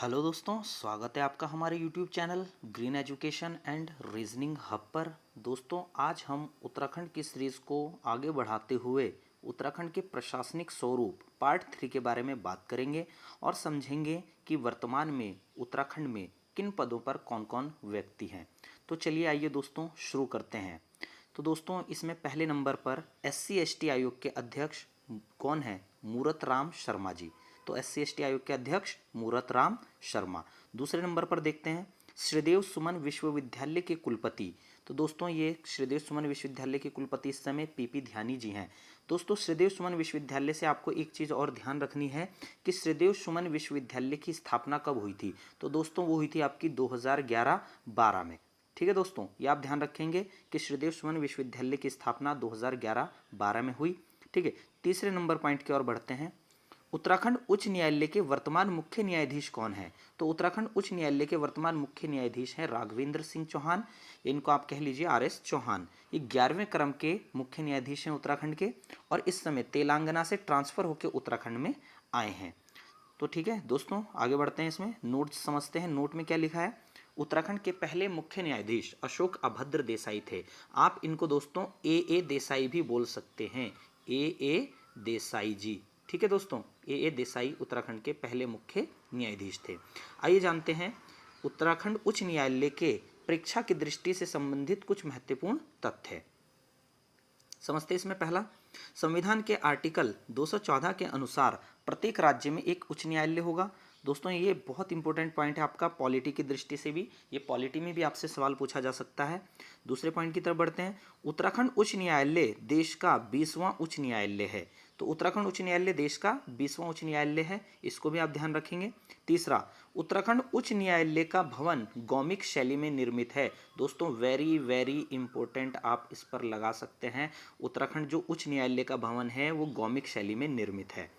Hello दोस्तों, स्वागत है आपका हमारे YouTube channel green education and reasoning hub पर। दोस्तों, आज हम उत्तराखंड की सीरीज़ को आगे बढ़ाते हुए उत्तराखंड के प्रशासनिक स्वरूप पार्ट 3 के बारे में बात करेंगे और समझेंगे कि वर्तमान में उत्तराखंड में किन पदों पर कौन कौन व्यक्ति हैं। तो चलिए आइए दोस्तों शुरू करते हैं। तो दोस्तों, इसमें पहले नंबर पर SC/ST आयोग के अध्यक्ष कौन है? मूरत राम शर्मा जी। तो SC/ST आयोग के अध्यक्ष मूरत राम शर्मा। दूसरे नंबर पर देखते हैं श्रीदेव सुमन विश्वविद्यालय के कुलपति। तो दोस्तों, ये श्रीदेव सुमन विश्वविद्यालय के कुलपति इस समय PP ध्यानी जी हैं। दोस्तों, श्रीदेव सुमन विश्वविद्यालय से आपको एक चीज़ और ध्यान रखनी है कि श्रीदेव सुमन विश्वविद्यालय की स्थापना कब हुई थी। तो दोस्तों, वो हुई थी आपकी 2011-12 में। ठीक है दोस्तों, ये आप ध्यान रखेंगे कि श्रीदेव सुमन विश्वविद्यालय की स्थापना 2011-12 में हुई। ठीक है, तीसरे नंबर पॉइंट की ओर बढ़ते हैं। उत्तराखंड उच्च न्यायालय के वर्तमान मुख्य न्यायाधीश कौन है? तो उत्तराखंड उच्च न्यायालय के वर्तमान मुख्य न्यायाधीश हैं राघवेंद्र सिंह चौहान। इनको आप कह लीजिए RS चौहान। ये 11वें क्रम के मुख्य न्यायाधीश हैं उत्तराखंड के, और इस समय तेलंगाना से ट्रांसफर होकर उत्तराखंड में आए हैं। तो ठीक है दोस्तों, आगे बढ़ते हैं। इसमें नोट समझते हैं। नोट में क्या लिखा है? उत्तराखंड के पहले मुख्य न्यायाधीश अशोक अभद्र देसाई थे। आप इनको दोस्तों AA देसाई भी बोल सकते हैं, AA देसाई जी। ठीक है दोस्तों, AA देसाई उत्तराखंड के पहले मुख्य न्यायाधीश थे। आइए जानते हैं उत्तराखंड उच्च न्यायालय के परीक्षा की दृष्टि से संबंधित कुछ महत्वपूर्ण तथ्य। समझते हैं इसमें पहला, संविधान के आर्टिकल 214 के अनुसार प्रत्येक राज्य में एक उच्च न्यायालय होगा। दोस्तों, ये बहुत इंपॉर्टेंट पॉइंट है आपका पॉलिटी की दृष्टि से भी। ये पॉलिटी में भी आपसे सवाल पूछा जा सकता है। दूसरे पॉइंट की तरफ बढ़ते हैं। उत्तराखंड उच्च न्यायालय देश का 20वां उच्च न्यायालय है। तो उत्तराखंड उच्च न्यायालय देश का 20वां उच्च न्यायालय है, इसको भी आप ध्यान रखेंगे। तीसरा, उत्तराखंड उच्च न्यायालय का भवन गौमिक शैली में निर्मित है। दोस्तों, वेरी वेरी इंपॉर्टेंट, आप इस पर लगा सकते हैं। उत्तराखंड जो उच्च न्यायालय का भवन है वो गौमिक शैली में निर्मित है।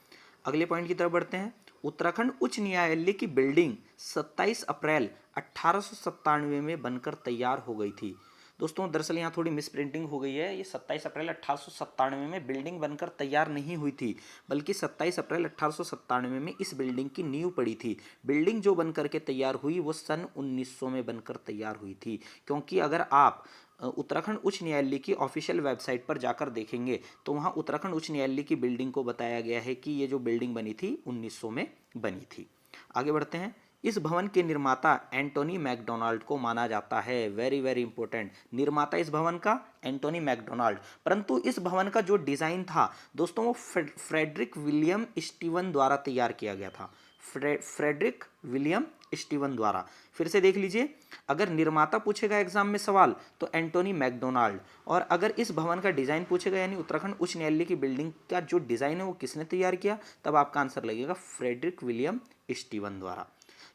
अगले पॉइंट की तरफ बढ़ते हैं। उत्तराखंड उच्च न्यायालय की बिल्डिंग 27 अप्रैल 1897 में बनकर तैयार हो गई थी। दोस्तों, दरअसल यहाँ थोड़ी मिस प्रिंटिंग हो गई है। ये 27 अप्रैल 1897 में बिल्डिंग बनकर तैयार नहीं हुई थी, बल्कि 27 अप्रैल 1897 में इस बिल्डिंग की नींव पड़ी थी। बिल्डिंग जो बनकर के तैयार हुई वो सन 1900 में बनकर तैयार हुई थी। क्योंकि अगर आप उत्तराखंड उच्च न्यायालय की ऑफिशियल वेबसाइट पर जाकर देखेंगे तो वहाँ उत्तराखंड उच्च न्यायालय की बिल्डिंग को बताया गया है कि ये जो बिल्डिंग बनी थी 1900 में बनी थी। आगे बढ़ते हैं। इस भवन के निर्माता एंटोनी मैकडोनाल्ड को माना जाता है। वेरी वेरी इंपॉर्टेंट, निर्माता इस भवन का एंटोनी मैकडोनाल्ड। परंतु इस भवन का जो डिजाइन था दोस्तों वो फ्रेडरिक विलियम स्टीवन द्वारा तैयार किया गया था। फ्रेडरिक विलियम स्टीवन द्वारा। फिर से देख लीजिए, अगर निर्माता पूछेगा एग्जाम में सवाल तो एंटोनी मैकडोनाल्ड, और अगर इस भवन का डिजाइन पूछेगा यानी उत्तराखंड उच्च न्यायालय की बिल्डिंग का जो डिजाइन है वो किसने तैयार किया, तब आपका आंसर लगेगा फ्रेडरिक विलियम स्टीवन द्वारा।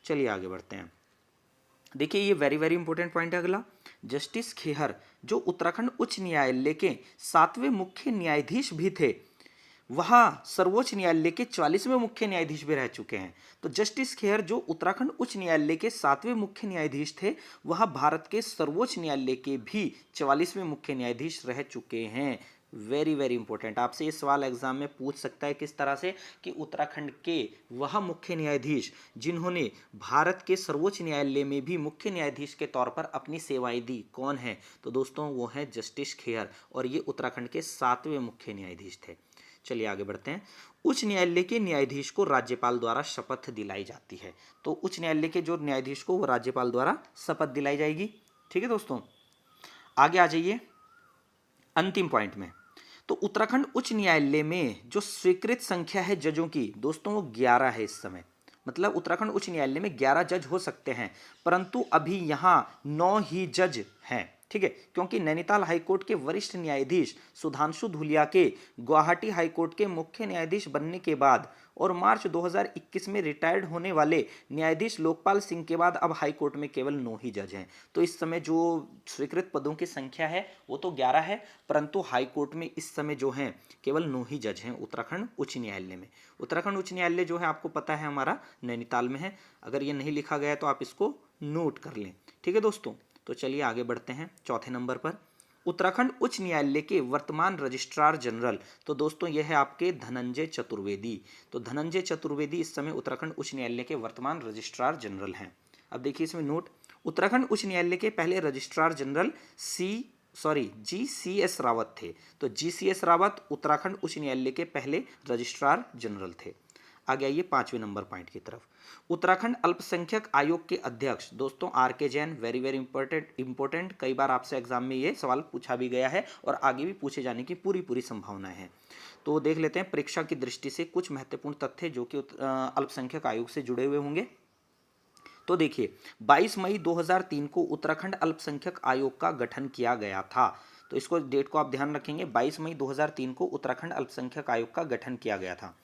चलिए आगे बढ़ते हैं। देखिए, ये वेरी वेरी इंपॉर्टेंट पॉइंट है अगला। जस्टिस खेहर जो उत्तराखंड उच्च न्यायालय के 7वें मुख्य न्यायाधीश भी थे, वहाँ सर्वोच्च न्यायालय के 44वें मुख्य न्यायाधीश भी रह चुके हैं। तो जस्टिस खेहर जो उत्तराखंड उच्च न्यायालय के 7वें मुख्य न्यायाधीश थे, वह भारत के सर्वोच्च न्यायालय के भी 44वें मुख्य न्यायाधीश रह चुके हैं। वेरी वेरी इंपॉर्टेंट, आपसे ये सवाल एग्जाम में पूछ सकता है किस तरह से कि उत्तराखंड के वह मुख्य न्यायाधीश जिन्होंने भारत के सर्वोच्च न्यायालय में भी मुख्य न्यायाधीश के तौर पर अपनी सेवाएं दी, कौन है? तो दोस्तों वो है जस्टिस खेहर, और ये उत्तराखंड के 7वें मुख्य न्यायाधीश थे। चलिए आगे बढ़ते हैं। उच्च न्यायालय के न्यायाधीश को राज्यपाल द्वारा शपथ दिलाई जाती है। तो उच्च न्यायालय के जो न्यायाधीश को वो राज्यपाल द्वारा शपथ दिलाई जाएगी। ठीक है दोस्तों, आगे आ जाइए अंतिम पॉइंट में। तो उत्तराखंड उच्च न्यायालय में जो स्वीकृत संख्या है जजों की दोस्तों वो 11 है इस समय। मतलब उत्तराखंड उच्च न्यायालय में 11 जज हो सकते हैं, परंतु अभी यहाँ 9 ही जज हैं। ठीक है, क्योंकि नैनीताल हाईकोर्ट के वरिष्ठ न्यायाधीश सुधांशु धुलिया के गुवाहाटी हाईकोर्ट के मुख्य न्यायाधीश बनने के बाद और मार्च 2021 में रिटायर्ड होने वाले न्यायाधीश लोकपाल सिंह के बाद अब हाईकोर्ट में केवल 9 ही जज हैं। तो इस समय जो स्वीकृत पदों की संख्या है वो तो 11 है, परंतु हाईकोर्ट में इस समय जो हैं केवल 9 ही जज हैं उत्तराखंड उच्च न्यायालय में। उत्तराखंड उच्च न्यायालय जो है आपको पता है हमारा नैनीताल में है। अगर ये नहीं लिखा गया है तो आप इसको नोट कर लें। ठीक है दोस्तों, तो चलिए आगे बढ़ते हैं चौथे नंबर पर। उत्तराखंड उच्च न्यायालय के वर्तमान रजिस्ट्रार जनरल, तो दोस्तों यह है आपके धनंजय चतुर्वेदी। तो धनंजय चतुर्वेदी इस समय उत्तराखंड उच्च न्यायालय के वर्तमान रजिस्ट्रार जनरल हैं। अब देखिए इसमें नोट, उत्तराखंड उच्च न्यायालय के पहले रजिस्ट्रार जनरल GCS रावत थे। तो GCS रावत उत्तराखंड उच्च न्यायालय के पहले रजिस्ट्रार जनरल थे। आगे आइए 5वें नंबर पॉइंट की तरफ। उत्तराखंड अल्पसंख्यक आयोग के अध्यक्ष, दोस्तों RK Jain, very very important, कई बार आपसे एग्जाम में ये सवाल पूछा भी गया है और आगे भी पूछे जाने की पूरी संभावना है। तो देख लेते हैं परीक्षा की दृष्टि से कुछ महत्वपूर्ण तथ्य जो कि अल्पसंख्यक आयोग से जुड़े हुए होंगे। तो देखिए 22 मई 2003 को उत्तराखंड अल्पसंख्यक आयोग का गठन किया गया था। तो इसको डेट को आप ध्यान रखेंगे, 22 मई 2003 को उत्तराखंड अल्पसंख्यक आयोग का गठन किया गया था।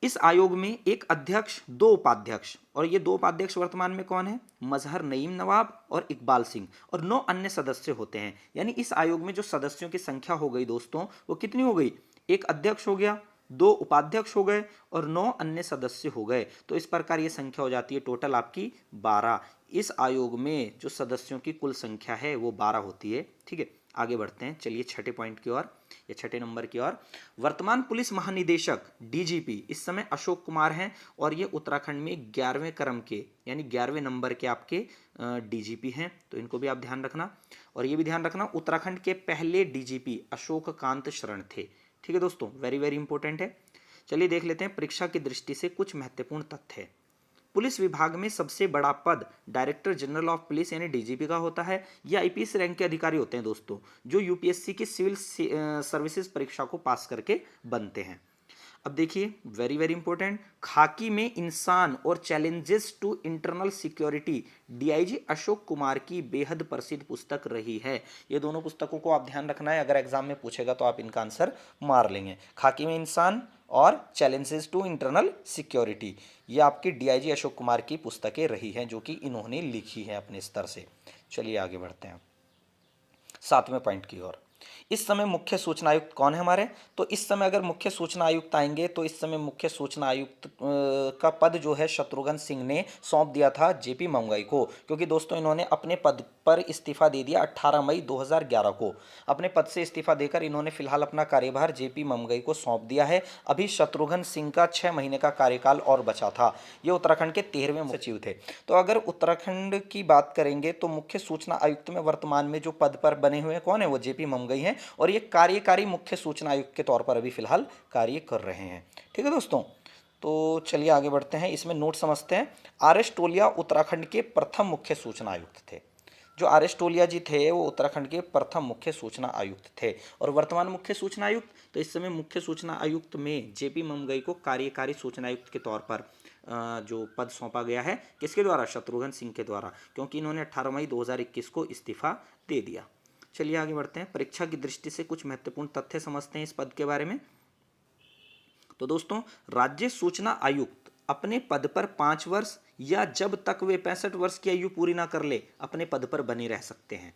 इस आयोग में एक अध्यक्ष, 2 उपाध्यक्ष, और ये 2 उपाध्यक्ष वर्तमान में कौन है? मजहर नईम नवाब और इकबाल सिंह, और 9 अन्य सदस्य होते हैं। यानी इस आयोग में जो सदस्यों की संख्या हो गई दोस्तों, वो कितनी हो गई? एक अध्यक्ष हो गया, 2 उपाध्यक्ष हो गए और 9 अन्य सदस्य हो गए। तो इस प्रकार ये संख्या हो जाती है टोटल आपकी 12। इस आयोग में जो सदस्यों की कुल संख्या है वो 12 होती है। ठीक है, आगे बढ़ते हैं, चलिए छठे पॉइंट की ओर या छठे नंबर की ओर। वर्तमान पुलिस महानिदेशक DGP इस समय अशोक कुमार हैं और ये उत्तराखंड में 11वें क्रम के यानी 11वें नंबर के आपके DGP हैं। तो इनको भी आप ध्यान रखना, और ये भी ध्यान रखना उत्तराखंड के पहले DGP अशोक कांत शरण थे। ठीक है दोस्तों, वेरी वेरी इंपॉर्टेंट है। चलिए देख लेते हैं परीक्षा की दृष्टि से कुछ महत्वपूर्ण तथ्य। पुलिस विभाग में सबसे बड़ा पद डायरेक्टर जनरल ऑफ पुलिस यानी DGP का होता है। ये IPS रैंक के अधिकारी होते हैं दोस्तों, जो UPSC की सिविल सर्विसेज परीक्षा को पास करके बनते हैं। अब देखिए वेरी वेरी इंपॉर्टेंट, खाकी में इंसान और challenges to internal security DIG Ashok Kumar की बेहद प्रसिद्ध पुस्तक रही है। ये दोनों पुस्तकों को आप ध्यान रखना है, अगर एग्जाम में पूछेगा तो आप इनका आंसर मार लेंगे। खाकी में इंसान और चैलेंजेस टू इंटरनल सिक्योरिटी, ये आपकी DIG अशोक कुमार की पुस्तकें रही हैं जो कि इन्होंने लिखी है अपने स्तर से। चलिए आगे बढ़ते हैं 7वें पॉइंट की ओर। इस समय मुख्य सूचना आयुक्त कौन है हमारे? तो इस समय अगर मुख्य सूचना आयुक्त आएंगे तो इस समय मुख्य सूचना आयुक्त का पद जो है शत्रुघ्न सिंह ने सौंप दिया था JP मंगई को, क्योंकि दोस्तों इन्होंने अपने पद पर इस्तीफा दे दिया 18 मई 2011 को। अपने पद से इस्तीफा देकर इन्होंने फिलहाल अपना कार्यभार JP मंगई को सौंप दिया है। अभी शत्रुघ्न सिंह का 6 महीने का कार्यकाल और बचा था। ये उत्तराखंड के 13वें सचिव थे। तो अगर उत्तराखंड की बात करेंगे तो मुख्य सूचना आयुक्त में वर्तमान में जो पद पर बने हुए हैं कौन है? वो JP मंगई हैं, और ये कार्यकारी मुख्य सूचना आयुक्त के तौर पर अभी फिलहाल कार्य कर रहे हैं। ठीक है दोस्तों, तो चलिए आगे बढ़ते हैं, इसमें नोट समझते हैं। RS टोलिया उत्तराखंड के प्रथम मुख्य सूचना आयुक्त थे। जो RS टोलिया जी थे वो उत्तराखंड के प्रथम मुख्य सूचना आयुक्त थे। और वर्तमान मुख्य सूचना आयुक्त, तो इस समय मुख्य सूचना आयुक्त में JP मंगई को कार्यकारी सूचना आयुक्त के तौर पर जो पद सौंपा गया है, किसके द्वारा? शत्रुघ्न सिंह के द्वारा, क्योंकि इन्होंने 18 मई 2021 को इस्तीफा दे दिया। चलिए आगे बढ़ते हैं, परीक्षा की दृष्टि से कुछ महत्वपूर्ण तथ्य समझते हैं इस पद के बारे में। तो दोस्तों राज्य सूचना आयुक्त अपने पद पर 5 वर्ष या जब तक वे 65 वर्ष की आयु पूरी ना कर ले अपने पद पर बने रह सकते हैं।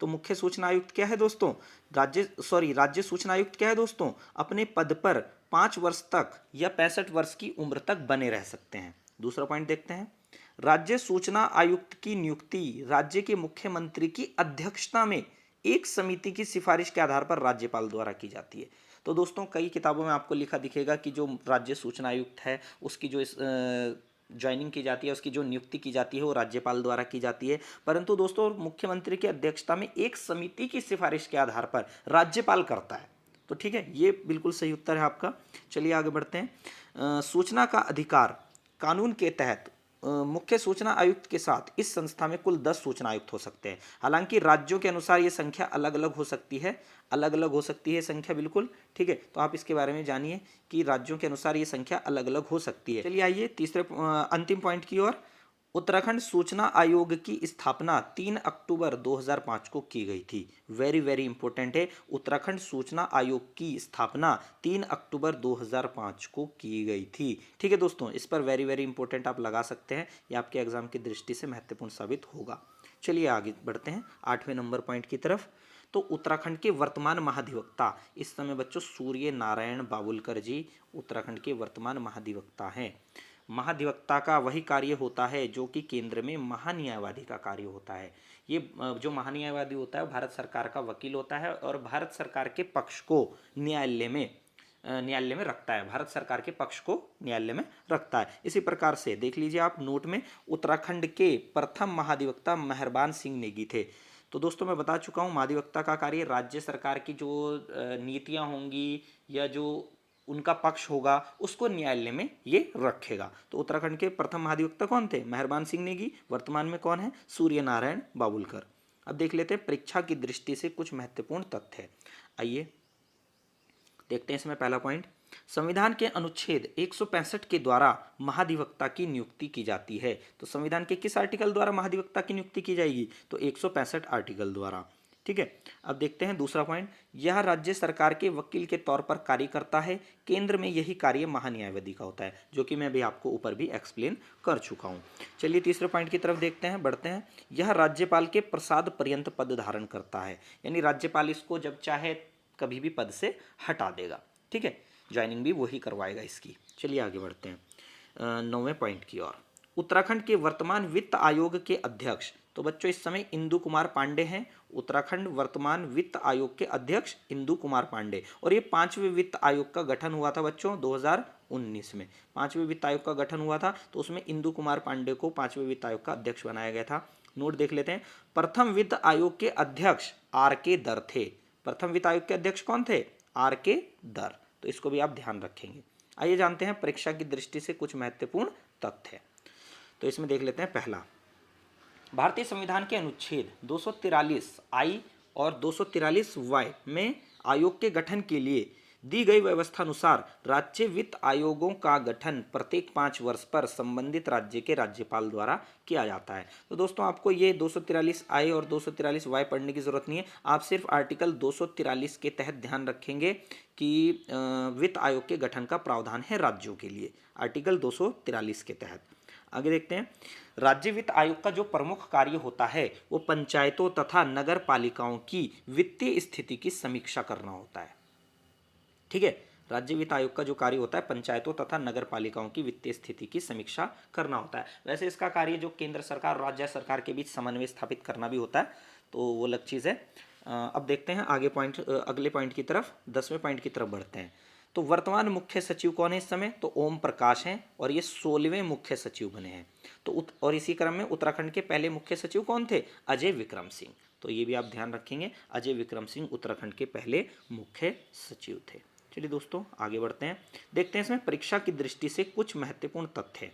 तो मुख्य सूचना आयुक्त क्या है दोस्तों? राज्य सूचना आयुक्त क्या है दोस्तों? अपने पद पर 5 वर्ष तक या 65 वर्ष की उम्र तक बने रह सकते हैं। दूसरा पॉइंट देखते हैं, राज्य सूचना आयुक्त की नियुक्ति राज्य के मुख्यमंत्री की अध्यक्षता में एक समिति की सिफारिश के आधार पर राज्यपाल द्वारा की जाती है। तो दोस्तों कई किताबों में आपको लिखा दिखेगा कि जो राज्य सूचना आयुक्त है उसकी जो ज्वाइनिंग की जाती है, उसकी जो नियुक्ति की जाती है वो राज्यपाल द्वारा की जाती है, परंतु दोस्तों मुख्यमंत्री की अध्यक्षता में एक समिति की सिफारिश के आधार पर राज्यपाल करता है। तो ठीक है, ये बिल्कुल सही उत्तर है आपका। चलिए आगे बढ़ते हैं। सूचना का अधिकार कानून के तहत मुख्य सूचना आयुक्त के साथ इस संस्था में कुल 10 सूचना आयुक्त हो सकते हैं। हालांकि राज्यों के अनुसार ये संख्या अलग अलग हो सकती है, संख्या बिल्कुल। ठीक है, तो आप इसके बारे में जानिए कि राज्यों के अनुसार ये संख्या अलग अलग हो सकती है। चलिए आइए तीसरे अंतिम पॉइंट की ओर। उत्तराखंड सूचना आयोग की स्थापना 3 अक्टूबर 2005 को की गई थी। वेरी वेरी इंपॉर्टेंट है, उत्तराखंड सूचना आयोग की स्थापना 3 अक्टूबर 2005 को की गई थी। ठीक है दोस्तों, इस पर वेरी वेरी इंपॉर्टेंट आप लगा सकते हैं, ये आपके एग्जाम की दृष्टि से महत्वपूर्ण साबित होगा। चलिए आगे बढ़ते हैं 8वें नंबर पॉइंट की तरफ। तो उत्तराखंड के वर्तमान महाधिवक्ता इस समय बच्चों सूर्य नारायण बाबुलकर जी उत्तराखंड के वर्तमान महाधिवक्ता हैं। महाधिवक्ता का वही कार्य होता है जो कि केंद्र में महान्यायवादी का कार्य होता है। ये जो महान्यायवादी होता है भारत सरकार का वकील होता है और भारत सरकार के पक्ष को न्यायालय में रखता है, भारत सरकार के पक्ष को न्यायालय में रखता है। इसी प्रकार से देख लीजिए आप नोट में, उत्तराखंड के प्रथम महाधिवक्ता मेहरबान सिंह नेगी थे। तो दोस्तों मैं बता चुका हूँ महाधिवक्ता का कार्य राज्य सरकार की जो नीतियाँ होंगी या जो उनका पक्ष होगा उसको न्यायालय में ये रखेगा। तो उत्तराखंड के प्रथम महाधिवक्ता कौन थे? मेहरबान सिंह नेगी। वर्तमान में कौन है? सूर्य नारायण बाबुलकर। अब देख लेते हैं परीक्षा की दृष्टि से कुछ महत्वपूर्ण तथ्य। आइए देखते हैं इसमें पहला पॉइंट, संविधान के अनुच्छेद 165 के द्वारा महाधिवक्ता की नियुक्ति की जाती है। तो संविधान के किस आर्टिकल द्वारा महाधिवक्ता की नियुक्ति की जाएगी? तो 165 आर्टिकल द्वारा। ठीक है, अब देखते हैं दूसरा पॉइंट, यह राज्य सरकार के वकील के तौर पर कार्य करता है। केंद्र में यही कार्य महान्यायवादी का होता है, जो कि मैं भी आपको ऊपर भी एक्सप्लेन कर चुका हूं। चलिए तीसरे पॉइंट की तरफ देखते हैं, बढ़ते हैं। यह राज्यपाल के प्रसाद पर्यंत पद धारण करता है, यानी राज्यपाल इसको जब चाहे कभी भी पद से हटा देगा। ठीक है, ज्वाइनिंग भी वही करवाएगा इसकी। चलिए आगे बढ़ते हैं 9वें पॉइंट की ओर। उत्तराखंड के वर्तमान वित्त आयोग के अध्यक्ष, तो बच्चों इस समय इंदु कुमार पांडे हैं। उत्तराखंड वर्तमान वित्त आयोग के अध्यक्ष इंदु कुमार पांडे, और ये 5वें वित्त आयोग का गठन हुआ था बच्चों 2019 में। 5वें वित्त आयोग का गठन हुआ था, तो उसमें इंदु कुमार पांडे को 5वें वित्त आयोग का अध्यक्ष बनाया गया था। नोट देख लेते हैं, प्रथम वित्त आयोग के अध्यक्ष R.K. दर थे। प्रथम वित्त आयोग के अध्यक्ष कौन थे? R.K. दर। तो इसको भी आप ध्यान रखेंगे। आइए जानते हैं परीक्षा की दृष्टि से कुछ महत्वपूर्ण तथ्य। तो इसमें देख लेते हैं पहला, भारतीय संविधान के अनुच्छेद 243 और 243 में आयोग के गठन के लिए दी गई व्यवस्था अनुसार राज्य वित्त आयोगों का गठन प्रत्येक 5 वर्ष पर संबंधित राज्य के राज्यपाल द्वारा किया जाता है। तो दोस्तों आपको ये 243 और 243 पढ़ने की जरूरत नहीं है, आप सिर्फ आर्टिकल 243 के तहत ध्यान रखेंगे कि वित्त आयोग के गठन का प्रावधान है राज्यों के लिए, आर्टिकल 243 के तहत। आगे देखते हैं, राज्य वित्त आयोग का जो प्रमुख कार्य होता है वो पंचायतों तथा नगर पालिकाओं की वित्तीय स्थिति की समीक्षा करना होता है। ठीक है, राज्य वित्त आयोग का जो कार्य होता है पंचायतों तथा नगर पालिकाओं की वित्तीय स्थिति की समीक्षा करना होता है। वैसे इसका कार्य जो केंद्र सरकार और राज्य सरकार के बीच समन्वय स्थापित करना भी होता है, तो वो अलग चीज़ है। अब देखते हैं आगे पॉइंट, अगले पॉइंट की तरफ, 10वें पॉइंट की तरफ बढ़ते हैं। तो वर्तमान मुख्य सचिव कौन है इस समय? तो ओम प्रकाश हैं, और ये 16वें मुख्य सचिव बने हैं। तो और इसी क्रम में उत्तराखंड के पहले मुख्य सचिव कौन थे? अजय विक्रम सिंह। तो ये भी आप ध्यान रखेंगे, अजय विक्रम सिंह उत्तराखंड के पहले मुख्य सचिव थे। चलिए दोस्तों आगे बढ़ते हैं, देखते हैं इसमें परीक्षा की दृष्टि से कुछ महत्वपूर्ण तथ्य।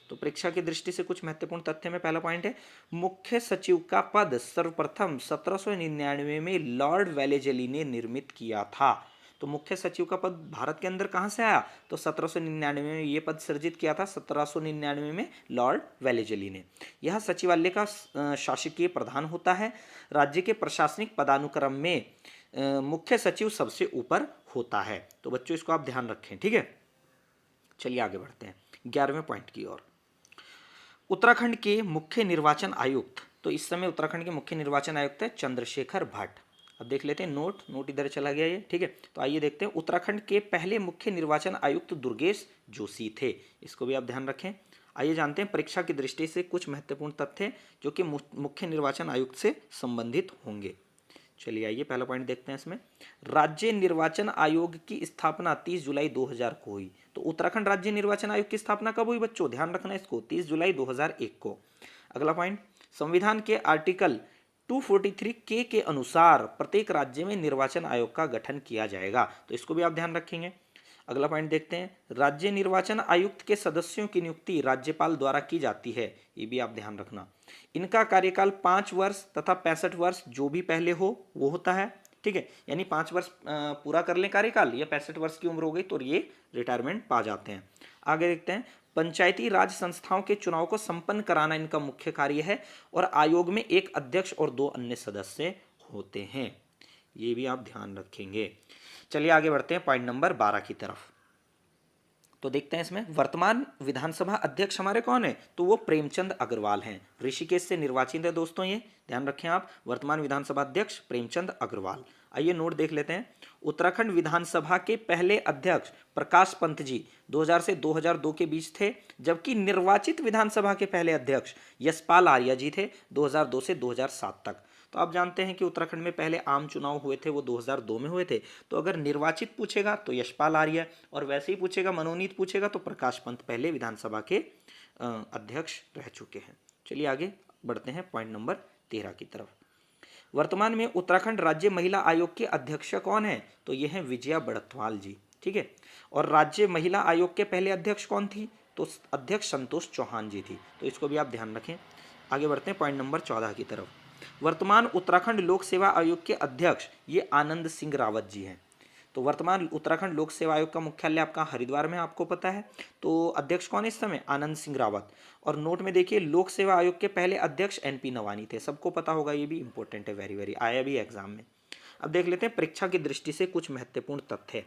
तो परीक्षा की दृष्टि से कुछ महत्वपूर्ण तथ्य में पहला पॉइंट है, मुख्य सचिव का पद सर्वप्रथम 1799 में लॉर्ड वेलेजली ने निर्मित किया था। तो मुख्य सचिव का पद भारत के अंदर कहाँ से आया? तो 1799 में ये पद सृजित किया था, 1799 में लॉर्ड वेलेजली ने। यह सचिवालय का शासकीय प्रधान होता है। राज्य के प्रशासनिक पदानुक्रम में मुख्य सचिव सबसे ऊपर होता है। तो बच्चों इसको आप ध्यान रखें। ठीक है, चलिए आगे बढ़ते हैं 11वें पॉइंट की ओर। उत्तराखंड के मुख्य निर्वाचन आयुक्त, तो इस समय उत्तराखंड के मुख्य निर्वाचन आयुक्त है चंद्रशेखर भट्ट। अब देख लेते हैं नोट इधर चला गया ये। ठीक है, तो आइए देखते हैं, उत्तराखंड के पहले मुख्य निर्वाचन आयुक्त दुर्गेश जोशी थे। इसको भी आप ध्यान रखें। आइए जानते हैं परीक्षा की दृष्टि से कुछ महत्वपूर्ण तथ्य जो कि मुख्य निर्वाचन आयुक्त से संबंधित होंगे। चलिए आइए पहला पॉइंट देखते हैं इसमें, राज्य निर्वाचन आयोग की स्थापना 30 जुलाई 2000 को हुई। तो उत्तराखंड राज्य निर्वाचन आयोग की स्थापना कब हुई बच्चों? ध्यान रखना इसको, 30 जुलाई 2001 को। अगला पॉइंट, संविधान के आर्टिकल 243 के अनुसार प्रत्येक राज्य में निर्वाचन आयोग का गठन किया जाएगा। तो इसको भी आप ध्यान रखेंगे। अगला पॉइंट देखते हैं, राज्य निर्वाचन आयुक्त के सदस्यों की नियुक्ति राज्यपाल द्वारा की जाती है। ये भी आप ध्यान रखना। इनका कार्यकाल 5 वर्ष तथा 65 वर्ष जो भी पहले हो वो होता है। ठीक है, यानी 5 वर्ष पूरा कर लें कार्यकाल या 65 वर्ष की उम्र हो गई तो ये रिटायरमेंट पा जाते हैं। आगे देखते हैं, पंचायती राज संस्थाओं के चुनाव को संपन्न कराना इनका मुख्य कार्य है, और आयोग में एक अध्यक्ष और 2 अन्य सदस्य होते हैं। ये भी आप ध्यान रखेंगे। चलिए आगे बढ़ते हैं पॉइंट नंबर 12 की तरफ। तो देखते हैं इसमें वर्तमान विधानसभा अध्यक्ष हमारे कौन है, तो वो प्रेमचंद अग्रवाल हैं। ऋषिकेश से निर्वाचित है दोस्तों, ये ध्यान रखें आप, वर्तमान विधानसभा अध्यक्ष प्रेमचंद अग्रवाल। आइए नोट देख लेते हैं। उत्तराखंड विधानसभा के पहले अध्यक्ष प्रकाश पंत जी 2000 से 2002 के बीच थे, जबकि निर्वाचित विधानसभा के पहले अध्यक्ष यशपाल आर्या जी थे 2002 से 2007 तक। तो आप जानते हैं कि उत्तराखंड में पहले आम चुनाव हुए थे वो 2002 में हुए थे। तो अगर निर्वाचित पूछेगा तो यशपाल आर्य, और वैसे ही पूछेगा मनोनीत पूछेगा तो प्रकाश पंत पहले विधानसभा के अध्यक्ष रह चुके हैं। चलिए आगे बढ़ते हैं पॉइंट नंबर 13 की तरफ। वर्तमान में उत्तराखंड राज्य महिला आयोग के अध्यक्ष कौन है, तो ये हैं विजया बड़थवाल जी, ठीक है। और राज्य महिला आयोग के पहले अध्यक्ष कौन थी, तो अध्यक्ष संतोष चौहान जी थी। तो इसको भी आप ध्यान रखें। आगे बढ़ते हैं पॉइंट नंबर 14 की तरफ। वर्तमान उत्तराखंड लोक सेवा आयोग के अध्यक्ष ये आनंद सिंह रावत जी हैं। तो वर्तमान उत्तराखंड लोक सेवा आयोग का मुख्यालय आपका हरिद्वार में, आपको पता है। तो अध्यक्ष कौन है इस समय, आनंद सिंह रावत। और नोट में देखिए लोक सेवा आयोग के पहले अध्यक्ष एनपी नवानी थे, सबको पता होगा, ये भी इंपॉर्टेंट है, वेरी वेरी, आया भी एग्जाम में। अब देख लेते हैं परीक्षा की दृष्टि से कुछ महत्वपूर्ण तथ्य।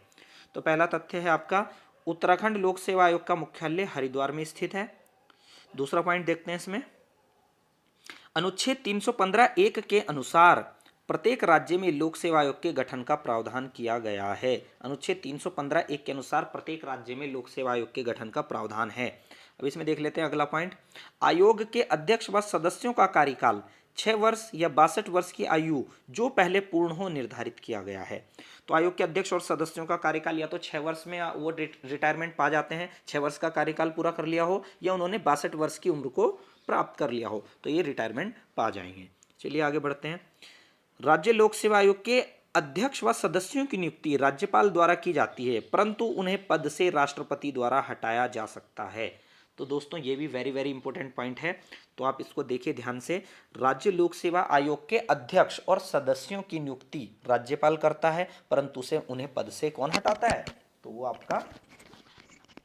तो पहला तथ्य है आपका उत्तराखंड लोक सेवा आयोग का मुख्यालय हरिद्वार में स्थित है। दूसरा पॉइंट देखते हैं इसमें, अनुच्छेद 315(1) के अनुसार प्रत्येक राज्य में लोक सेवा आयोग के गठन का प्रावधान किया गया है। अनुच्छेद 315(1) के अनुसार प्रत्येक राज्य में लोक सेवा आयोग के गठन का प्रावधान है। अब इसमें देख लेते हैं अगला पॉइंट, आयोग के अध्यक्ष व सदस्यों का कार्यकाल 6 वर्ष या 62 वर्ष की आयु जो पहले पूर्ण हो निर्धारित किया गया है। तो आयोग के अध्यक्ष और सदस्यों का कार्यकाल या तो 6 वर्ष में वो रिटायरमेंट पा जाते हैं, 6 वर्ष का कार्यकाल पूरा कर लिया हो, या उन्होंने 62 वर्ष की उम्र को प्राप्त कर लिया हो, तो ये रिटायरमेंट पा जाएंगे। चलिए आगे बढ़ते हैं। राज्य लोक सेवा आयोग के अध्यक्ष व सदस्यों की नियुक्ति राज्यपाल द्वारा की जाती है, परंतु उन्हें पद से राष्ट्रपति द्वारा हटाया जा सकता है। तो दोस्तों ये भी वेरी वेरी इंपॉर्टेंट पॉइंट है, तो आप इसको देखिए ध्यान से। राज्य लोक सेवा आयोग के अध्यक्ष और सदस्यों की नियुक्ति राज्यपाल करता है, परंतु से उन्हें पद से कौन हटाता है, तो वो आपका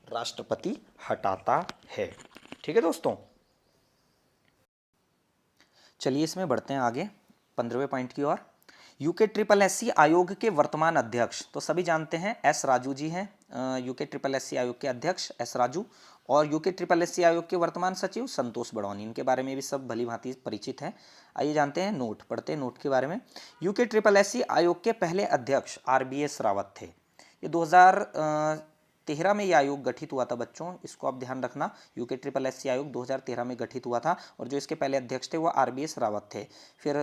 राष्ट्रपति हटाता है। ठीक है दोस्तों, चलिए इसमें बढ़ते हैं आगे 15वें पॉइंट की ओर। UKSSC आयोग के वर्तमान अध्यक्ष तो सभी जानते हैं एस राजू जी हैं, UKSSC आयोग के अध्यक्ष एस राजू। और UKSSC आयोग के वर्तमान सचिव संतोष बड़ौनी, इनके बारे में भी सब भली भांति परिचित हैं। आइए जानते हैं, नोट पढ़ते हैं नोट के बारे में। UKSSC आयोग के पहले अध्यक्ष RBS रावत थे। ये 2013 में ये आयोग गठित हुआ था बच्चों, इसको आप ध्यान रखना। UKSSC आयोग 2013 में गठित हुआ था, और जो इसके पहले अध्यक्ष थे वो RBS रावत थे। फिर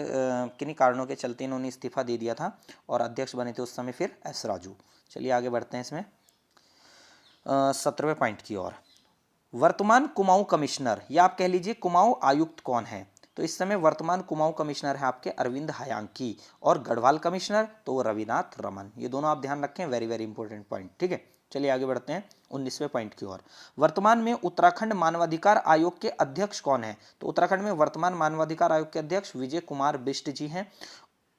किन्हीं कारणों के चलते इन्होंने इस्तीफा दे दिया था, और अध्यक्ष बने थे उस समय फिर एस राजू। चलिए आगे बढ़ते हैं इसमें 17वें पॉइंट की ओर। वर्तमान कुमाऊं कमिश्नर या आप कह लीजिए कुमाऊं आयुक्त कौन है, तो इस समय वर्तमान कुमाऊं कमिश्नर है आपके अरविंद हायांकी, और गढ़वाल कमिश्नर तो वो रविनाथ रमन। ये दोनों आप ध्यान रखें, वेरी वेरी इंपॉर्टेंट पॉइंट। ठीक है, चलिए आगे बढ़ते हैं 19वें पॉइंट की ओर। वर्तमान में उत्तराखंड मानवाधिकार आयोग के अध्यक्ष कौन है, तो उत्तराखंड में वर्तमान मानवाधिकार आयोग के अध्यक्ष विजय कुमार बिष्ट जी हैं।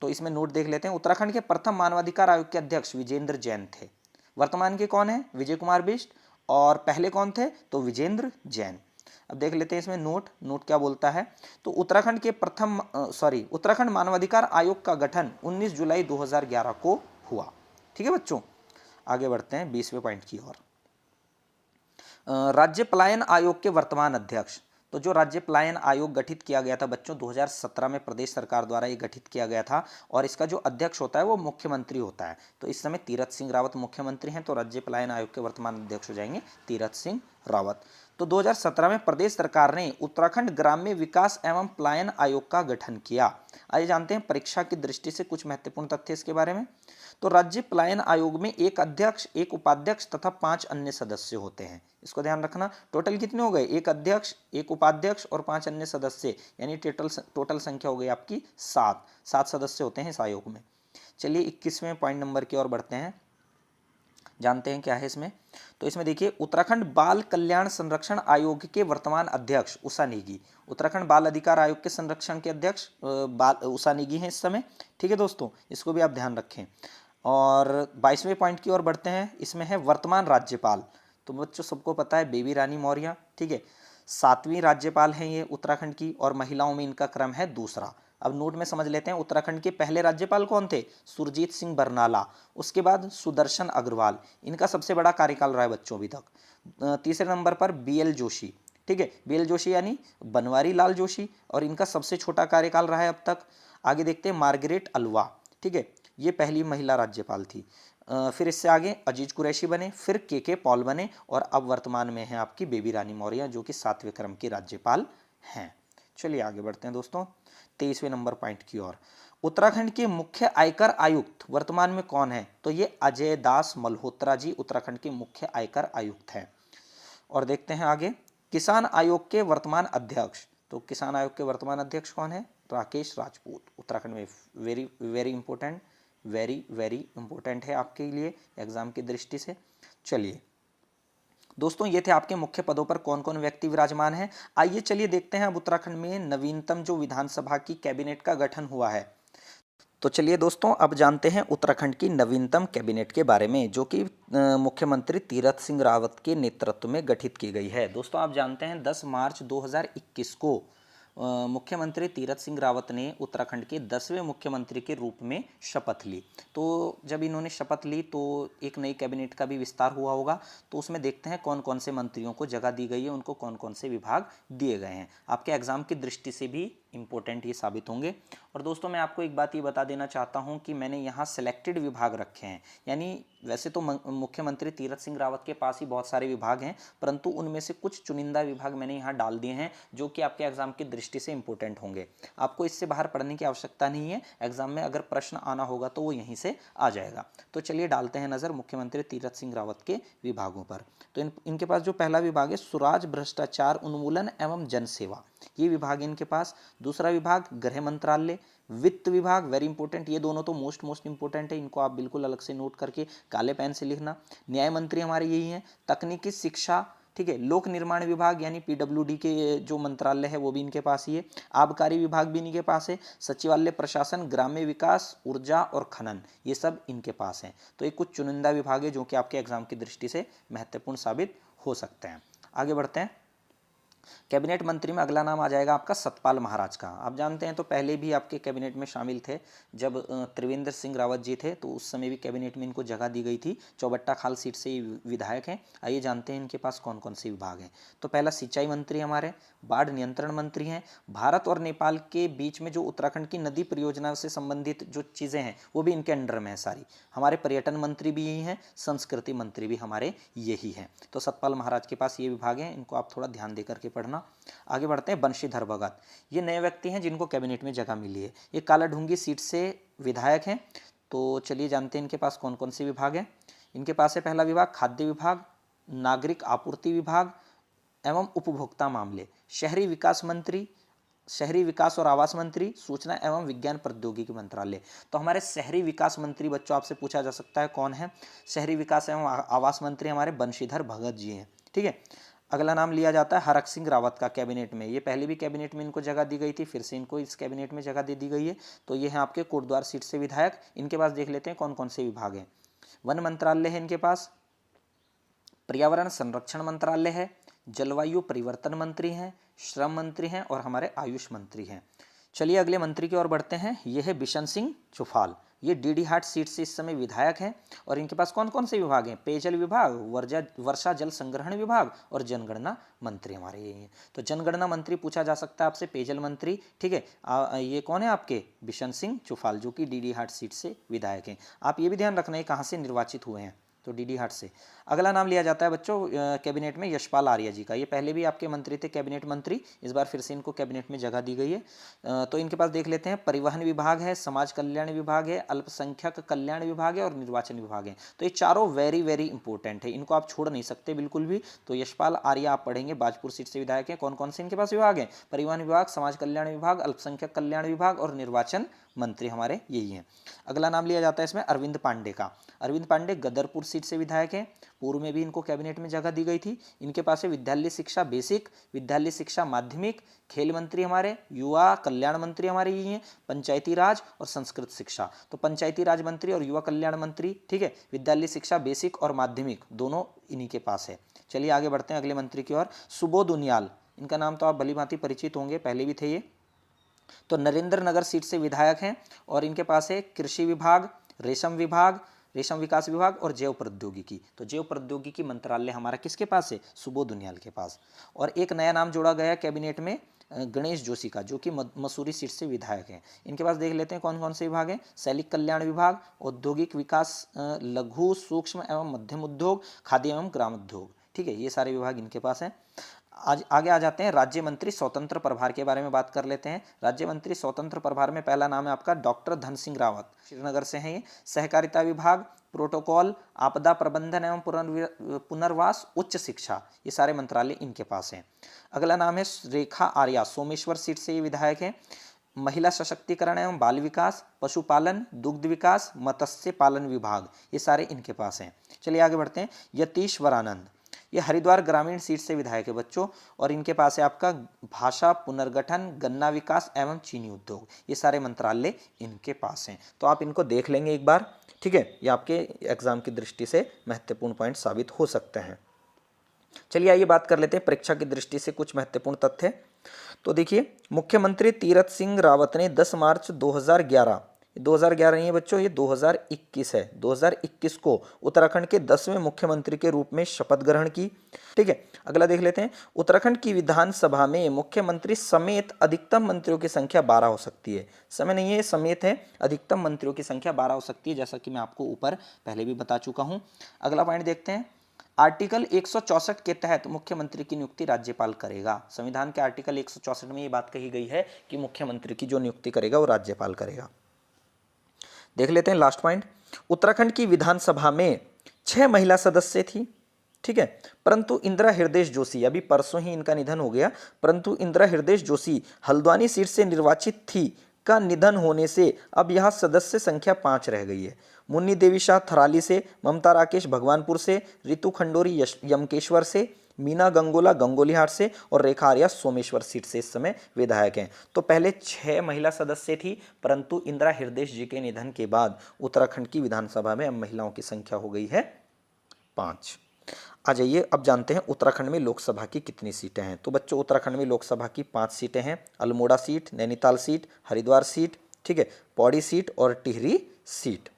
तो इसमें नोट देख लेते हैं, उत्तराखंड के प्रथम मानवाधिकार आयोग के अध्यक्ष विजेंद्र जैन थे। वर्तमान के कौन है, विजय कुमार बिष्ट, और पहले कौन थे, तो विजेंद्र जैन। अब देख लेते हैं इसमें नोट क्या बोलता है। तो उत्तराखंड के उत्तराखंड मानवाधिकार आयोग का गठन 19 जुलाई 2011 को हुआ। ठीक है बच्चों, आगे बढ़ते हैं 20वें पॉइंट की ओर। राज्य पलायन आयोग के वर्तमान अध्यक्ष, तो जो राज्य पलायन आयोग गठित किया गया था बच्चों 2017 में प्रदेश सरकार द्वारा ये गठित किया गया था, और इसका जो अध्यक्ष होता है वो मुख्यमंत्री होता है। तो इस समय तीरथ सिंह रावत मुख्यमंत्री हैं, तो राज्य पलायन आयोग के वर्तमान अध्यक्ष हो जाएंगे तीरथ सिंह रावत। तो 2017 में प्रदेश सरकार ने उत्तराखंड ग्राम्य विकास एवं पलायन आयोग का गठन किया। आइए जानते हैं परीक्षा की दृष्टि से कुछ महत्वपूर्ण तथ्य इसके बारे में। तो राज्य पलायन आयोग में एक अध्यक्ष, एक उपाध्यक्ष तथा 5 अन्य सदस्य होते हैं। इसको ध्यान रखना। टोटल कितने हो गए, एक अध्यक्ष, एक उपाध्यक्ष और 5 अन्य सदस्य, यानी टोटल संख्या हो गई आपकी 7 सदस्य होते हैं इस आयोग में। चलिए 21वें पॉइंट नंबर की ओर बढ़ते हैं, जानते हैं क्या है इसमें। तो इसमें देखिए, उत्तराखंड बाल कल्याण संरक्षण आयोग के वर्तमान अध्यक्ष उषा नेगी, उत्तराखंड बाल अधिकार आयोग के संरक्षण के अध्यक्ष उषा नेगी हैं इस समय। ठीक है दोस्तों, इसको भी आप ध्यान रखें। और 22वें पॉइंट की ओर बढ़ते हैं, इसमें है वर्तमान राज्यपाल। तो बच्चों सबको पता है बेबी रानी मौर्य। ठीक है, 7वीं राज्यपाल हैं ये उत्तराखंड की, और महिलाओं में इनका क्रम है दूसरा। अब नोट में समझ लेते हैं। उत्तराखंड के पहले राज्यपाल कौन थे? सुरजीत सिंह बरनाला। उसके बाद सुदर्शन अग्रवाल, इनका सबसे बड़ा कार्यकाल रहा है बच्चों अभी तक। तीसरे नंबर पर BL जोशी, ठीक है, BL जोशी यानी बनवारी लाल जोशी, और इनका सबसे छोटा कार्यकाल रहा है अब तक। आगे देखते हैं मार्गरेट अल्वा, ठीक है, ये पहली महिला राज्यपाल थी। फिर इससे आगे अजीज कुरैशी बने, फिर के पॉल बने, और अब वर्तमान में है आपकी बेबी रानी मौर्य जो कि 7वें क्रम की राज्यपाल हैं। चलिए आगे बढ़ते हैं दोस्तों 23वें नंबर पॉइंट की ओर। उत्तराखंड के मुख्य आयकर आयुक्त वर्तमान में कौन है? तो ये अजय दास मल्होत्रा जी उत्तराखंड के मुख्य आयकर आयुक्त हैं। और देखते हैं आगे किसान आयोग के वर्तमान अध्यक्ष। तो किसान आयोग के वर्तमान अध्यक्ष कौन है? राकेश राजपूत, उत्तराखंड में। Very very important, very very important है आपके लिए एग्जाम की दृष्टि से। चलिए दोस्तों, ये थे आपके मुख्य पदों पर कौन कौन व्यक्ति विराजमान है। आइए चलिए देखते हैं अब उत्तराखंड में नवीनतम जो विधानसभा की कैबिनेट का गठन हुआ है। तो चलिए दोस्तों, अब जानते हैं उत्तराखंड की नवीनतम कैबिनेट के बारे में, जो कि मुख्यमंत्री तीरथ सिंह रावत के नेतृत्व में गठित की गई है। दोस्तों आप जानते हैं 10 मार्च 2021 को मुख्यमंत्री तीरथ सिंह रावत ने उत्तराखंड के 10वें मुख्यमंत्री के रूप में शपथ ली। तो जब इन्होंने शपथ ली तो एक नई कैबिनेट का भी विस्तार हुआ होगा। तो उसमें देखते हैं कौन कौन से मंत्रियों को जगह दी गई है, उनको कौन कौन से विभाग दिए गए हैं। आपके एग्जाम की दृष्टि से भी इंपॉर्टेंट ये साबित होंगे। और दोस्तों मैं आपको एक बात ये बता देना चाहता हूँ कि मैंने यहाँ सेलेक्टेड विभाग रखे हैं, यानी वैसे तो मुख्यमंत्री तीरथ सिंह रावत के पास ही बहुत सारे विभाग हैं, परंतु उनमें से कुछ चुनिंदा विभाग मैंने यहाँ डाल दिए हैं जो कि आपके एग्जाम की दृष्टि से इंपॉर्टेंट होंगे। आपको इससे बाहर पढ़ने की आवश्यकता नहीं है, एग्जाम में अगर प्रश्न आना होगा तो वो यहीं से आ जाएगा। तो चलिए डालते हैं नजर मुख्यमंत्री तीरथ सिंह रावत के विभागों पर। तो इनके पास जो पहला विभाग है सुराज भ्रष्टाचार उन्मूलन एवं जनसेवा, ये विभाग है इनके पास। दूसरा विभाग गृह मंत्रालय, वित्त विभाग, वेरी इंपॉर्टेंट, ये दोनों तो मोस्ट इंपॉर्टेंट है, इनको आप बिल्कुल अलग से नोट करके काले पेन से लिखना। न्याय मंत्री हमारे यही हैं। तकनीकी शिक्षा, ठीक है। लोक निर्माण विभाग यानी PWD के जो मंत्रालय है वो भी इनके पास ही है। आबकारी विभाग भी इनके पास है। सचिवालय प्रशासन, ग्राम्य विकास, ऊर्जा और खनन, ये सब इनके पास हैं। तो ये कुछ चुनिंदा विभाग है जो कि आपके एग्जाम की दृष्टि से महत्वपूर्ण साबित हो सकते हैं। आगे बढ़ते हैं। कैबिनेट मंत्री में अगला नाम आ जाएगा आपका सतपाल महाराज का। आप जानते हैं तो पहले भी आपके कैबिनेट में शामिल थे, जब त्रिवेंद्र सिंह रावत जी थे तो उस समय भी कैबिनेट में इनको जगह दी गई थी। चौबट्टा खाल सीट से विधायक हैं। आइए जानते हैं इनके पास कौन कौन से विभाग हैं। तो पहला सिंचाई मंत्री हमारे, बाढ़ नियंत्रण मंत्री हैं। भारत और नेपाल के बीच में जो उत्तराखंड की नदी परियोजनाओं से संबंधित जो चीज़ें हैं वो भी इनके अंडर में है सारी। हमारे पर्यटन मंत्री भी यही हैं, संस्कृति मंत्री भी हमारे यही हैं। तो सतपाल महाराज के पास ये विभाग हैं, इनको आप थोड़ा ध्यान देकर के पढ़ना। आगे बढ़ते हैं। बंशीधर भगत, ये नए व्यक्ति हैं जिनको कैबिनेट में जगह मिली है। ये कालाढूंगी सीट से विधायक हैं। तो चलिए जानते हैं इनके पास कौन कौन से विभाग हैं। इनके पास है पहला विभाग खाद्य विभाग, नागरिक आपूर्ति विभाग एवं उपभोक्ता मामले, शहरी विकास मंत्री, शहरी विकास और आवास मंत्री, सूचना एवं विज्ञान प्रौद्योगिकी मंत्रालय। तो हमारे शहरी विकास मंत्री बच्चों आपसे पूछा जा सकता है कौन है। शहरी विकास एवं आवास मंत्री हमारे बंशीधर भगत जी हैं, ठीक है। अगला नाम लिया जाता है हरक सिंह रावत का कैबिनेट में। ये पहले भी कैबिनेट में इनको जगह दी गई थी, फिर से इनको इस कैबिनेट में जगह दे दी गई है। तो ये हैं आपके कोटद्वार सीट से विधायक। इनके पास देख लेते हैं कौन कौन से विभाग हैं। वन मंत्रालय है इनके पास, पर्यावरण संरक्षण मंत्रालय है, जलवायु परिवर्तन मंत्री हैं, श्रम मंत्री हैं और हमारे आयुष मंत्री हैं। चलिए अगले मंत्री की ओर बढ़ते हैं। ये है बिशन सिंह चुफाल, ये डीडी हाट सीट से इस समय विधायक हैं। और इनके पास कौन कौन से विभाग हैं? पेयजल विभाग, वर्षा जल संग्रहण विभाग और जनगणना मंत्री हमारे यही हैं। तो जनगणना मंत्री पूछा जा सकता है आपसे, पेयजल मंत्री, ठीक है। ये कौन है आपके? बिशन सिंह चुफाल, जो कि डीडी हाट सीट से विधायक हैं। आप ये भी ध्यान रखना है कहाँ से निर्वाचित हुए हैं, तो डीडी हाट से। अगला नाम लिया जाता है बच्चों कैबिनेट में यशपाल आर्या जी का। ये पहले भी आपके मंत्री थे, कैबिनेट मंत्री, इस बार फिर से इनको कैबिनेट में जगह दी गई है। तो इनके पास देख लेते हैं परिवहन विभाग है, समाज कल्याण विभाग है, अल्पसंख्यक कल्याण विभाग है और निर्वाचन विभाग है। तो ये चारों वेरी वेरी इंपॉर्टेंट है, इनको आप छोड़ नहीं सकते बिल्कुल भी। तो यशपाल आर्या आप पढ़ेंगे, बाजपुर सीट से विधायक है। कौन कौन से इनके पास विभाग है? परिवहन विभाग, समाज कल्याण विभाग, अल्पसंख्यक कल्याण विभाग और निर्वाचन मंत्री हमारे यही हैं। अगला नाम लिया जाता है इसमें अरविंद पांडे का। अरविंद पांडे गदरपुर सीट से विधायक हैं। पूर्व में भी इनको कैबिनेट में जगह दी गई थी। इनके पास है विद्यालय शिक्षा बेसिक, विद्यालय शिक्षा माध्यमिक, खेल मंत्री हमारे, युवा कल्याण मंत्री हमारे यही हैं, पंचायती राज और संस्कृत शिक्षा। तो पंचायती राज मंत्री और युवा कल्याण मंत्री, ठीक है, विद्यालय शिक्षा बेसिक और माध्यमिक दोनों इन्हीं के पास है। चलिए आगे बढ़ते हैं अगले मंत्री की ओर। सुबोध उनियाल, इनका नाम तो आप भली भांति परिचित होंगे, पहले भी थे ये। तो नरेंद्र नगर सीट से विधायक हैं और इनके पास है कृषि विभाग, रेशम विभाग, रेशम विकास विभाग और जैव प्रौद्योगिकी। तो जैव प्रौद्योगिकी मंत्रालय हमारा किसके पास है? सुबोध उनियाल के पास। और एक नया नाम जोड़ा गया कैबिनेट में गणेश जोशी का, जो कि मसूरी सीट से विधायक हैं। इनके पास देख लेते हैं कौन कौन से विभाग हैं। सैनिक कल्याण विभाग, औद्योगिक विकास, लघु सूक्ष्म एवं मध्यम उद्योग, खाद्य एवं ग्राम उद्योग। ठीक है, ये सारे विभाग इनके पास हैं। आज आगे आ जाते हैं राज्य मंत्री स्वतंत्र प्रभार के बारे में बात कर लेते हैं। राज्य मंत्री स्वतंत्र प्रभार में पहला नाम है आपका डॉक्टर धन सिंह रावत, श्रीनगर से हैं ये। सहकारिता विभाग, प्रोटोकॉल, आपदा प्रबंधन एवं पुनर्वास, उच्च शिक्षा, ये सारे मंत्रालय इनके पास हैं। अगला नाम है रेखा आर्या, सोमेश्वर सीट से ये विधायक हैं। महिला सशक्तिकरण एवं बाल विकास, पशुपालन, दुग्ध विकास, मत्स्य पालन विभाग, ये सारे इनके पास हैं। चलिए आगे बढ़ते हैं। यतीश्वरानंद, ये हरिद्वार ग्रामीण सीट से विधायक है बच्चों, और इनके पास है आपका भाषा पुनर्गठन, गन्ना विकास एवं चीनी उद्योग, ये सारे मंत्रालय इनके पास हैं। तो आप इनको देख लेंगे एक बार, ठीक है, ये आपके एग्जाम की दृष्टि से महत्वपूर्ण पॉइंट साबित हो सकते हैं। चलिए आइए बात कर लेते हैं परीक्षा की दृष्टि से कुछ महत्वपूर्ण तथ्य। तो देखिए, मुख्यमंत्री तीरथ सिंह रावत ने 10 मार्च 2011 नहीं है बच्चों, ये 2021 है, 2021 को उत्तराखंड के 10वें मुख्यमंत्री के रूप में शपथ ग्रहण की। ठीक है, अगला देख लेते हैं। उत्तराखंड की विधानसभा में मुख्यमंत्री समेत अधिकतम मंत्रियों की संख्या 12 हो सकती है। समय नहीं है, समेत है, अधिकतम मंत्रियों की संख्या 12 हो सकती है, जैसा कि मैं आपको ऊपर पहले भी बता चुका हूं। अगला पॉइंट देखते हैं। आर्टिकल 164 के तहत मुख्यमंत्री की नियुक्ति राज्यपाल करेगा। संविधान के आर्टिकल 164 में ये बात कही गई है कि मुख्यमंत्री की जो नियुक्ति करेगा वो राज्यपाल करेगा। देख लेते हैं लास्ट पॉइंट। उत्तराखंड की विधानसभा में 6 महिला सदस्य थी, ठीक है, परंतु इंदिरा हृदय जोशी, अभी परसों ही इनका निधन हो गया, परंतु इंदिरा हृदय जोशी हल्द्वानी सीट से निर्वाचित थी, का निधन होने से अब यह सदस्य संख्या 5 रह गई है। मुन्नी देवी शाह थराली से, ममता राकेश भगवानपुर से, रितु खंडोरी यमकेश्वर से, मीना गंगोला गंगोलीहाट से और रेखा आर्या सोमेश्वर सीट से इस समय विधायक हैं। तो पहले 6 महिला सदस्य थी, परंतु इंदिरा हृदय जी के निधन के बाद उत्तराखंड की विधानसभा में अब महिलाओं की संख्या हो गई है 5। आ जाइए, अब जानते हैं उत्तराखंड में लोकसभा की कितनी सीटें हैं। तो बच्चों, उत्तराखंड में लोकसभा की 5 सीटें हैं। Almora seat, Nainital seat, Haridwar seat, ठीक है, पौड़ी सीट और टिहरी सीट,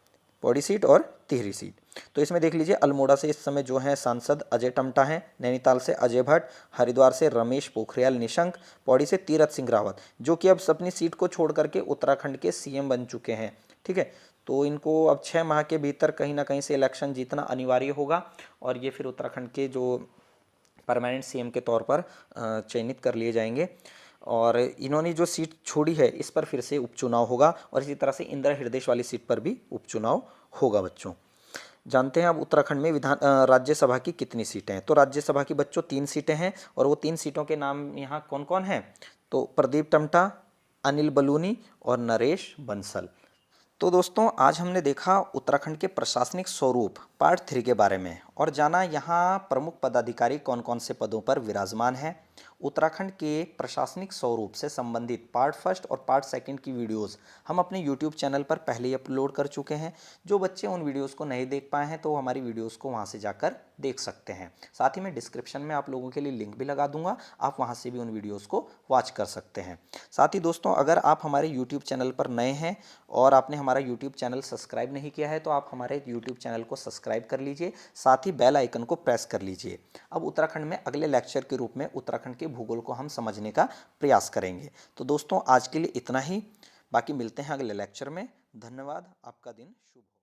पौड़ी सीट और टिहरी सीट। तो इसमें देख लीजिए, अल्मोड़ा से इस समय जो है सांसद अजय टमटा हैं, नैनीताल से अजय भट्ट, हरिद्वार से रमेश पोखरियाल निशंक, पौड़ी से तीरथ सिंह रावत, जो कि अब अपनी सीट को छोड़ करके उत्तराखंड के सीएम बन चुके हैं। ठीक है, तो इनको अब 6 माह के भीतर कहीं ना कहीं से इलेक्शन जीतना अनिवार्य होगा और ये फिर उत्तराखंड के जो परमानेंट सीएम के तौर पर चयनित कर लिए जाएंगे। और इन्होंने जो सीट छोड़ी है इस पर फिर से उपचुनाव होगा और इसी तरह से इंदिरा हृदय वाली सीट पर भी उपचुनाव होगा। बच्चों, जानते हैं अब उत्तराखंड में राज्यसभा की कितनी सीटें हैं। तो राज्यसभा की बच्चों 3 सीटें हैं और वो 3 सीटों के नाम यहाँ कौन कौन हैं। तो प्रदीप टमटा, अनिल बलूनी और नरेश बंसल। तो दोस्तों, आज हमने देखा उत्तराखंड के प्रशासनिक स्वरूप पार्ट 3 के बारे में और जाना यहाँ प्रमुख पदाधिकारी कौन कौन से पदों पर विराजमान हैं। उत्तराखंड के प्रशासनिक स्वरूप से संबंधित पार्ट 1 और पार्ट 2 की वीडियोस हम अपने यूट्यूब चैनल पर पहले ही अपलोड कर चुके हैं। जो बच्चे उन वीडियोस को नहीं देख पाए हैं तो वो हमारी वीडियोस को वहाँ से जाकर देख सकते हैं। साथ ही मैं डिस्क्रिप्शन में आप लोगों के लिए लिंक भी लगा दूंगा, आप वहाँ से भी उन वीडियोस को वॉच कर सकते हैं। साथ ही दोस्तों, अगर आप हमारे यूट्यूब चैनल पर नए हैं और आपने हमारा यूट्यूब चैनल सब्सक्राइब नहीं किया है तो आप हमारे यूट्यूब चैनल को सब्सक्राइब कर लीजिए, साथ ही बेल आइकन को प्रेस कर लीजिए। अब उत्तराखंड में अगले लेक्चर के रूप में उत्तराखंड के भूगोल को हम समझने का प्रयास करेंगे। तो दोस्तों, आज के लिए इतना ही, बाकी मिलते हैं अगले लेक्चर में। धन्यवाद, आपका दिन शुभ हो।